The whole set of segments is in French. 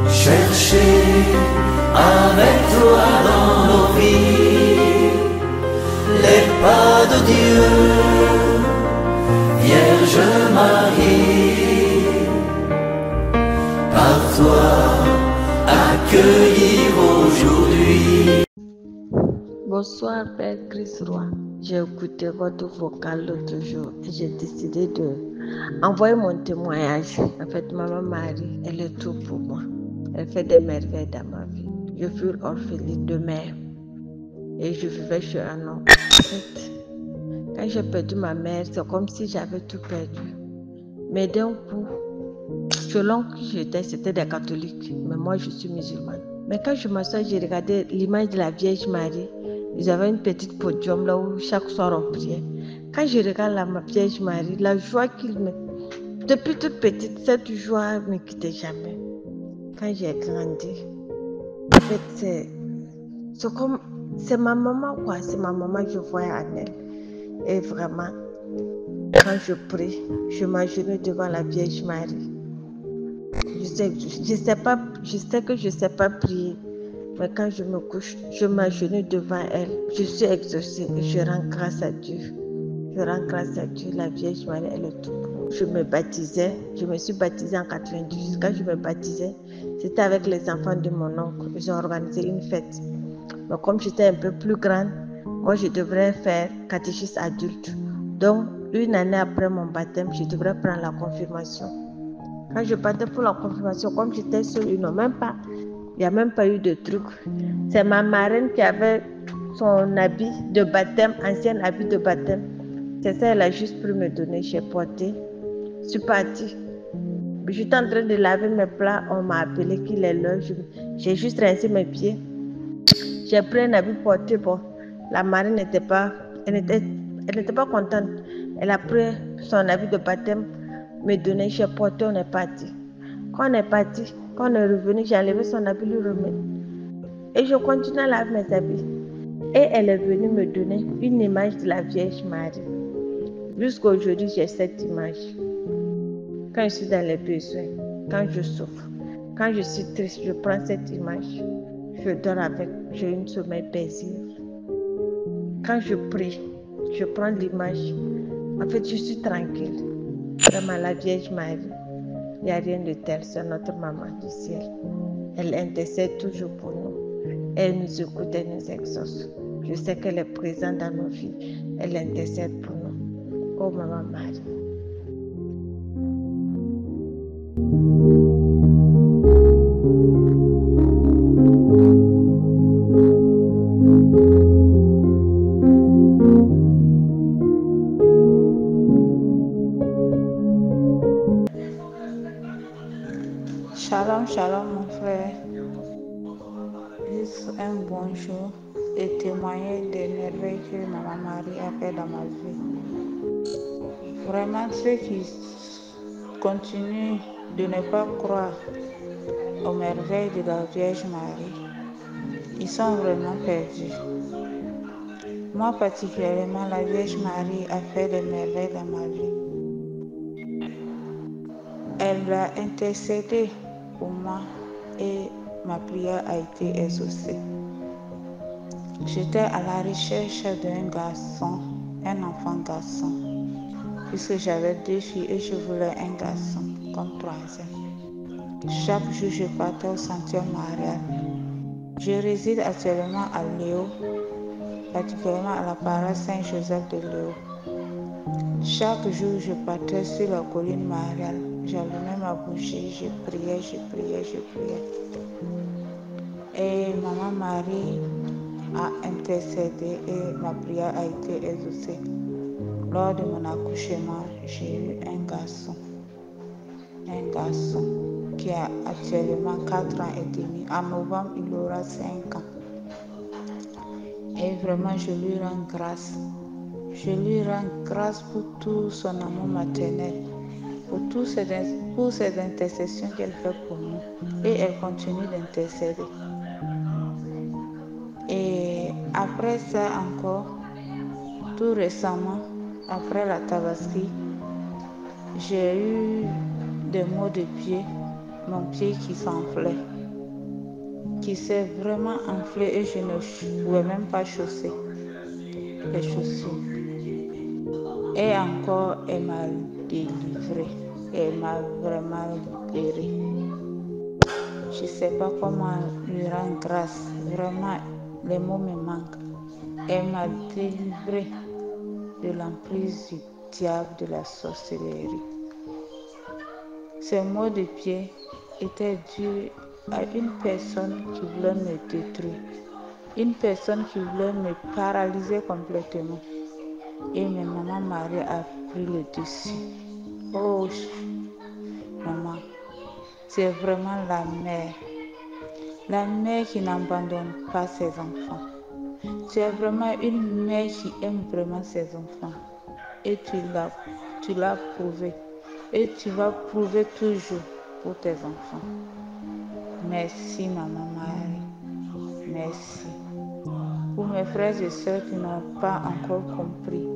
Chercher avec toi dans nos vies les pas de Dieu, Vierge Marie, par toi accueillir aujourd'hui. Bonsoir Père Christ Roi. J'ai écouté votre vocal l'autre jour et j'ai décidé de envoyer mon témoignage. En fait, Maman Marie, elle est tout pour moi. Elle fait des merveilles dans ma vie. Je fus orpheline de mère et je vivais chez un homme. En fait, quand j'ai perdu ma mère, c'est comme si j'avais tout perdu. Mais d'un coup, selon qui j'étais, c'était des catholiques, mais moi je suis musulmane. Mais quand je m'assois, j'ai regardé l'image de la Vierge Marie. Ils avaient une petite podium là où chaque soir on priait. Quand je regarde ma Vierge Marie, la joie qu'il me... Depuis toute petite, cette joie ne me quittait jamais. Quand j'ai grandi, en fait, c'est comme... C'est ma maman quoi, c'est ma maman que je voyais en elle. Et vraiment, quand je prie, je m'agenouille devant la Vierge Marie. Je sais que je ne sais pas prier, mais quand je me couche, je m'agenouille devant elle. Je suis exaucée et je rends grâce à Dieu. Je rends grâce à Dieu, la Vierge Marie, elle est tout pour moi. Je me suis baptisée en 98. Quand je me baptisais, c'était avec les enfants de mon oncle. Ils ont organisé une fête. Mais comme j'étais un peu plus grande, moi je devrais faire catéchisme adulte. Donc, une année après mon baptême, je devrais prendre la confirmation. Quand je partais pour la confirmation, comme j'étais seule, il n'y a même pas eu de truc. C'est ma marraine qui avait son habit de baptême, ancien habit de baptême. C'est ça, elle a juste pu me donner. J'ai porté. Je suis partie. J'étais en train de laver mes plats. On m'a appelé qu'il est l'heure. J'ai juste rincé mes pieds. J'ai pris un habit porté. Bon, la marraine n'était pas contente. Elle a pris son habit de baptême, me donner. J'ai porté, on est parti. Quand on est parti, quand on est revenu, j'ai enlevé son habit, lui remettre. Et je continue à laver mes habits. Et elle est venue me donner une image de la Vierge Marie. Jusqu'à aujourd'hui, j'ai cette image. Quand je suis dans les besoins, quand je souffre, quand je suis triste, je prends cette image. Je dors avec, j'ai un sommeil paisible. Quand je prie, je prends l'image. En fait, je suis tranquille. Vraiment, la Vierge Marie, il n'y a rien de tel, c'est notre maman du ciel. Elle intercède toujours pour nous. Elle nous écoute, elle nous exauce. Je sais qu'elle est présente dans nos vies. Elle intercède pour nous. Oh, Maman Marie. Shalom, shalom mon frère. Juste un bonjour et témoigner des merveilles que Maman Marie a fait dans ma vie. Vraiment, ceux qui continuent de ne pas croire aux merveilles de la Vierge Marie, ils sont vraiment perdus. Moi particulièrement, la Vierge Marie a fait des merveilles dans ma vie. Elle a intercédé pour moi et ma prière a été exaucée. J'étais à la recherche d'un garçon, un enfant garçon, puisque j'avais 2 filles et je voulais un garçon comme 3e. Chaque jour, je partais au sanctuaire marial. Je réside actuellement à Léo, particulièrement à la paroisse Saint-Joseph de Léo. Chaque jour, je partais sur la colline mariale. J'allumais ma bougie, je priais. Et Maman Marie a intercédé et ma prière a été exaucée. Lors de mon accouchement, j'ai eu un garçon qui a actuellement 4 ans et demi. En novembre, il aura 5 ans. Et vraiment, je lui rends grâce. Je lui rends grâce pour tout son amour maternel, pour ces intercessions qu'elle fait pour nous. Et elle continue d'intercéder. Et après ça encore, tout récemment, après la tabaski, j'ai eu des maux de pied, mon pied qui s'enflait, qui s'est vraiment enflé et je ne pouvais même pas chausser les chaussures. Et encore, elle m'a délivrée, elle m'a vraiment libérée. Je ne sais pas comment lui rendre grâce, vraiment, les mots me manquent. Elle m'a délivrée de l'emprise du diable, de la sorcellerie. Ces maux de pied étaient dus à une personne qui voulait me détruire, une personne qui voulait me paralyser complètement. Et ma maman Marie a pris le dessus. Oh, maman, c'est vraiment la mère qui n'abandonne pas ses enfants. Tu es vraiment une mère qui aime vraiment ses enfants. Et tu l'as prouvé. Et tu vas prouver toujours pour tes enfants. Merci, maman Marie. Merci. Pour mes frères et sœurs qui n'ont pas encore compris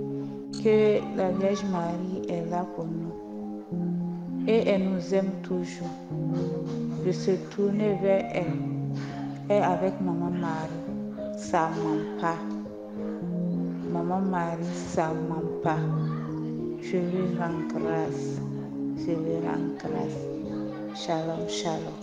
que la Vierge Marie est là pour nous. Et elle nous aime toujours. De se tourner vers elle. Et avec maman Marie, ça ne ment pas. Maman Marie, ça ne ment pas. Je lui rends grâce. Je lui rends grâce. Shalom, shalom.